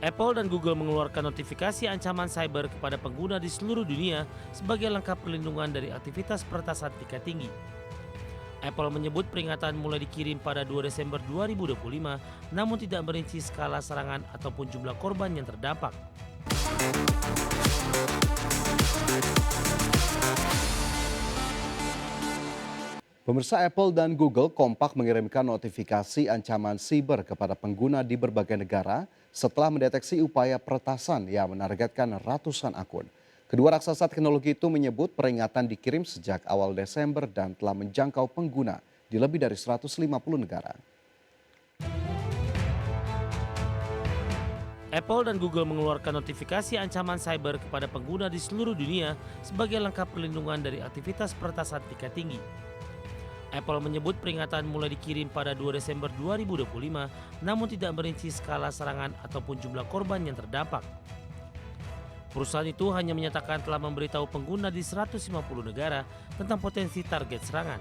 Apple dan Google mengeluarkan notifikasi ancaman cyber kepada pengguna di seluruh dunia sebagai langkah perlindungan dari aktivitas peretasan tingkat tinggi. Apple menyebut peringatan mulai dikirim pada 2 Desember 2025, namun tidak merinci skala serangan ataupun jumlah korban yang terdampak. Pemirsa, Apple dan Google kompak mengirimkan notifikasi ancaman siber kepada pengguna di berbagai negara setelah mendeteksi upaya peretasan yang menargetkan ratusan akun. Kedua raksasa teknologi itu menyebut peringatan dikirim sejak awal Desember dan telah menjangkau pengguna di lebih dari 150 negara. Apple dan Google mengeluarkan notifikasi ancaman cyber kepada pengguna di seluruh dunia sebagai langkah perlindungan dari aktivitas peretasan tingkat tinggi. Apple menyebut peringatan mulai dikirim pada 2 Desember 2025, namun tidak merinci skala serangan ataupun jumlah korban yang terdampak. Perusahaan itu hanya menyatakan telah memberitahu pengguna di 150 negara tentang potensi target serangan.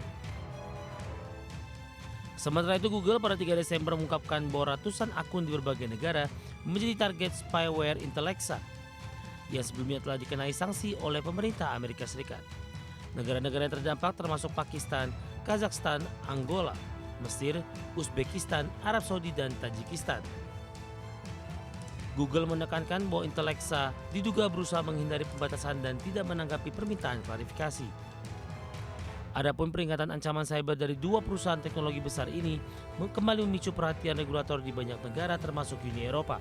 Sementara itu, Google pada 3 Desember mengungkapkan bahwa ratusan akun di berbagai negara menjadi target spyware Intellexa yang sebelumnya telah dikenai sanksi oleh pemerintah Amerika Serikat. Negara-negara yang terdampak termasuk Pakistan, Kazakhstan, Angola, Mesir, Uzbekistan, Arab Saudi, dan Tajikistan. Google menekankan bahwa Intellexa diduga berusaha menghindari pembatasan dan tidak menanggapi permintaan klarifikasi. Adapun peringatan ancaman cyber dari dua perusahaan teknologi besar ini kembali memicu perhatian regulator di banyak negara termasuk Uni Eropa,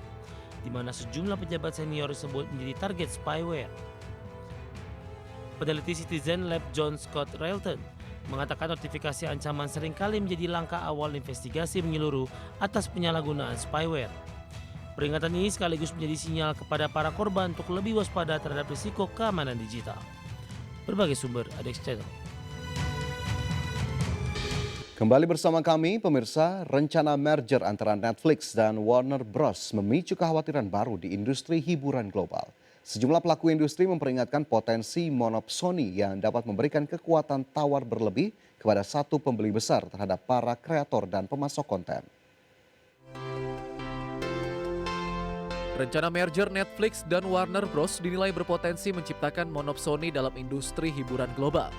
di mana sejumlah pejabat senior disebut menjadi target spyware. Peneliti Citizen Lab John Scott Railton mengatakan notifikasi ancaman seringkali menjadi langkah awal investigasi menyeluruh atas penyalahgunaan spyware. Peringatan ini sekaligus menjadi sinyal kepada para korban untuk lebih waspada terhadap risiko keamanan digital. Berbagai sumber ada di channel. Kembali bersama kami, pemirsa, rencana merger antara Netflix dan Warner Bros. Memicu kekhawatiran baru di industri hiburan global. Sejumlah pelaku industri memperingatkan potensi monopsoni yang dapat memberikan kekuatan tawar berlebih kepada satu pembeli besar terhadap para kreator dan pemasok konten. Rencana merger Netflix dan Warner Bros. Dinilai berpotensi menciptakan monopsoni dalam industri hiburan global.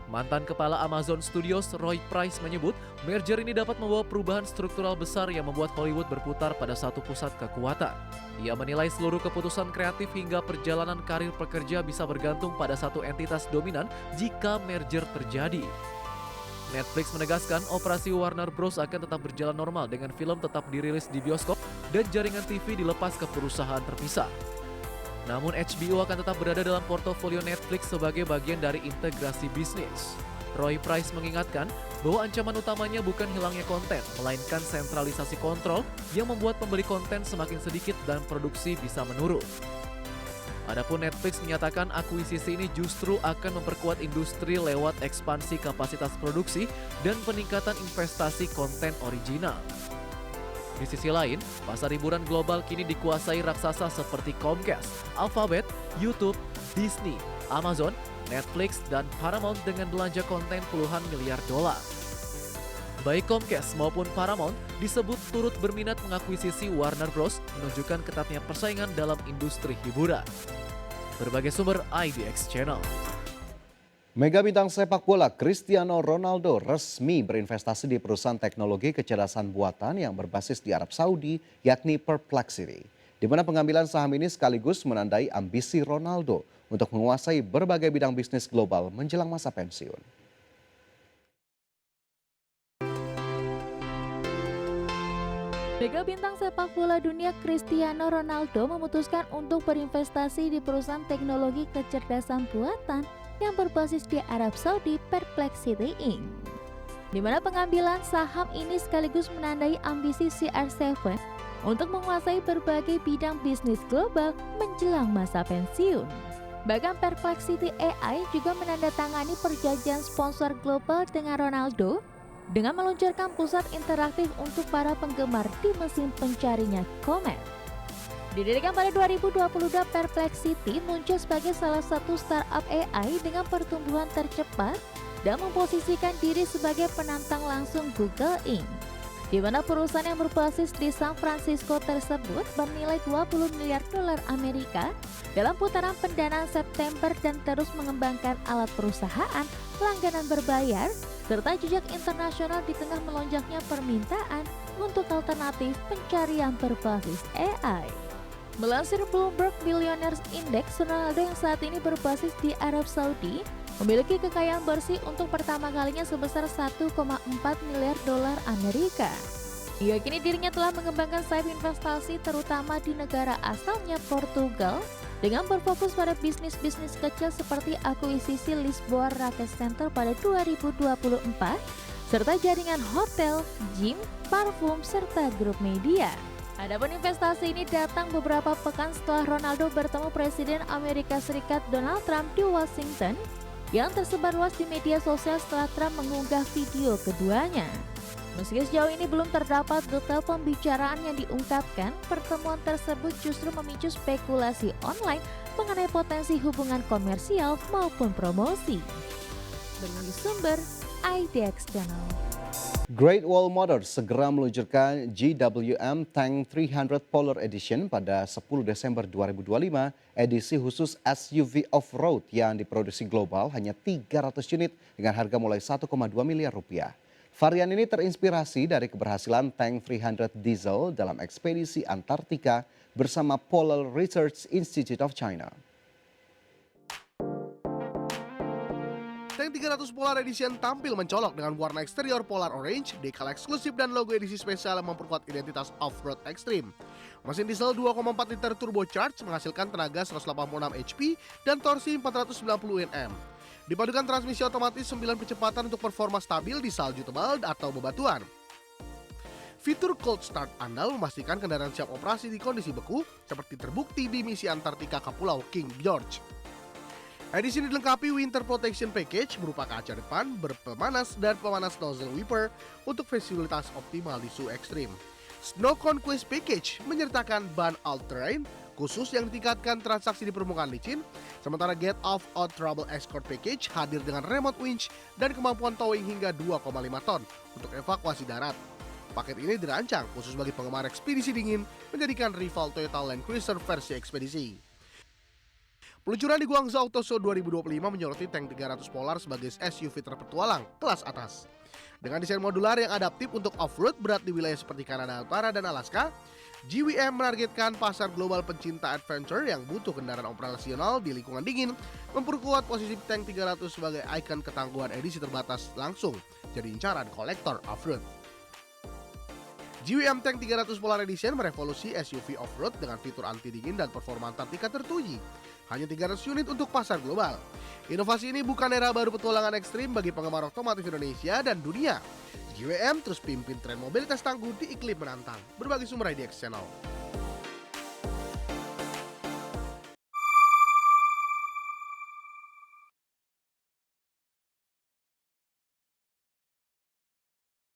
Mantan kepala Amazon Studios Roy Price menyebut merger ini dapat membawa perubahan struktural besar yang membuat Hollywood berputar pada satu pusat kekuatan. Ia menilai seluruh keputusan kreatif hingga perjalanan karir pekerja bisa bergantung pada satu entitas dominan jika merger terjadi. Netflix menegaskan operasi Warner Bros. Akan tetap berjalan normal dengan film tetap dirilis di bioskop dan jaringan TV dilepas ke perusahaan terpisah. Namun HBO akan tetap berada dalam portofolio Netflix sebagai bagian dari integrasi bisnis. Roy Price mengingatkan bahwa ancaman utamanya bukan hilangnya konten, melainkan sentralisasi kontrol yang membuat pembeli konten semakin sedikit dan produksi bisa menurun. Adapun Netflix menyatakan akuisisi ini justru akan memperkuat industri lewat ekspansi kapasitas produksi dan peningkatan investasi konten original. Di sisi lain, pasar hiburan global kini dikuasai raksasa seperti Comcast, Alphabet, YouTube, Disney, Amazon, Netflix, dan Paramount dengan belanja konten puluhan miliar dolar. Baik Comcast maupun Paramount disebut turut berminat mengakuisisi Warner Bros. Menunjukkan ketatnya persaingan dalam industri hiburan. Berbagai sumber IDX Channel. Mega bintang sepak bola Cristiano Ronaldo resmi berinvestasi di perusahaan teknologi kecerdasan buatan yang berbasis di Arab Saudi, yakni Perplexity, di mana pengambilan saham ini sekaligus menandai ambisi Ronaldo untuk menguasai berbagai bidang bisnis global menjelang masa pensiun. Mega bintang sepak bola dunia Cristiano Ronaldo memutuskan untuk berinvestasi di perusahaan teknologi kecerdasan buatan yang berbasis di Arab Saudi, Perplexity Inc. Di mana pengambilan saham ini sekaligus menandai ambisi CR7 untuk menguasai berbagai bidang bisnis global menjelang masa pensiun. Bahkan Perplexity AI juga menandatangani perjanjian sponsor global dengan Ronaldo dengan meluncurkan pusat interaktif untuk para penggemar di mesin pencarinya Comet. Didirikan pada 2022, Perplexity muncul sebagai salah satu startup AI dengan pertumbuhan tercepat dan memposisikan diri sebagai penantang langsung Google Inc. di mana perusahaan yang berbasis di San Francisco tersebut bernilai 20 miliar dolar Amerika dalam putaran pendanaan September dan terus mengembangkan alat perusahaan, langganan berbayar, serta jejak internasional di tengah melonjaknya permintaan untuk alternatif pencarian berbasis AI. Melansir Bloomberg Billionaires Index, Ronaldo yang saat ini berbasis di Arab Saudi memiliki kekayaan bersih untuk pertama kalinya sebesar 1,4 miliar dolar Amerika. Diyakini dirinya telah mengembangkan sayap investasi terutama di negara asalnya Portugal dengan berfokus pada bisnis-bisnis kecil seperti akuisisi Lisboa Racket Center pada 2024 serta jaringan hotel, gym, parfum, serta grup media. Adapun investasi ini datang beberapa pekan setelah Ronaldo bertemu Presiden Amerika Serikat Donald Trump di Washington yang tersebar luas di media sosial setelah Trump mengunggah video keduanya. Meski sejauh ini belum terdapat detail pembicaraan yang diungkapkan, pertemuan tersebut justru memicu spekulasi online mengenai potensi hubungan komersial maupun promosi. Berbagai sumber, IDX Channel. Great Wall Motors segera meluncurkan GWM Tank 300 Polar Edition pada 10 Desember 2025, edisi khusus SUV off-road yang diproduksi global hanya 300 unit dengan harga mulai 1,2 miliar rupiah. Varian ini terinspirasi dari keberhasilan Tank 300 diesel dalam ekspedisi Antartika bersama Polar Research Institute of China. Tank 300 Polar Edition tampil mencolok dengan warna eksterior polar orange, dekal eksklusif dan logo edisi spesial yang memperkuat identitas off-road ekstrim. Mesin diesel 2,4 liter turbocharged menghasilkan tenaga 186 HP dan torsi 490 Nm. Dipadukan transmisi otomatis 9 kecepatan untuk performa stabil di salju tebal atau bebatuan. Fitur Cold Start andal memastikan kendaraan siap operasi di kondisi beku, seperti terbukti di misi Antartika ke Pulau King George. Edisi ini dilengkapi Winter Protection Package berupa kaca depan, berpemanas, dan pemanas nozzle wiper untuk fasilitas optimal di suhu ekstrim. Snow Conquest Package menyertakan ban all-terrain khusus yang ditingkatkan transaksi di permukaan licin, sementara Get Off Out Trouble Escort Package hadir dengan remote winch dan kemampuan towing hingga 2,5 ton untuk evakuasi darat. Paket ini dirancang khusus bagi penggemar ekspedisi dingin, menjadikan rival Toyota Land Cruiser versi ekspedisi. Peluncuran di Guangzhou Auto Show 2025 menyoroti Tank 300 Polar sebagai SUV terpetualang kelas atas. Dengan desain modular yang adaptif untuk off-road berat di wilayah seperti Kanada Utara dan Alaska, GWM menargetkan pasar global pencinta adventure yang butuh kendaraan operasional di lingkungan dingin, memperkuat posisi Tank 300 sebagai ikon ketangguhan edisi terbatas langsung jadi incaran kolektor off-road. GWM Tank 300 Polar Edition merevolusi SUV off-road dengan fitur anti-dingin dan performa Antartika tertuji. Hanya 300 unit untuk pasar global. Inovasi ini bukan era baru petualangan ekstrim bagi penggemar otomotif Indonesia dan dunia. GWM terus pimpin tren mobilitas tangguh di iklim menantang. Berbagi sumber IDX Channel.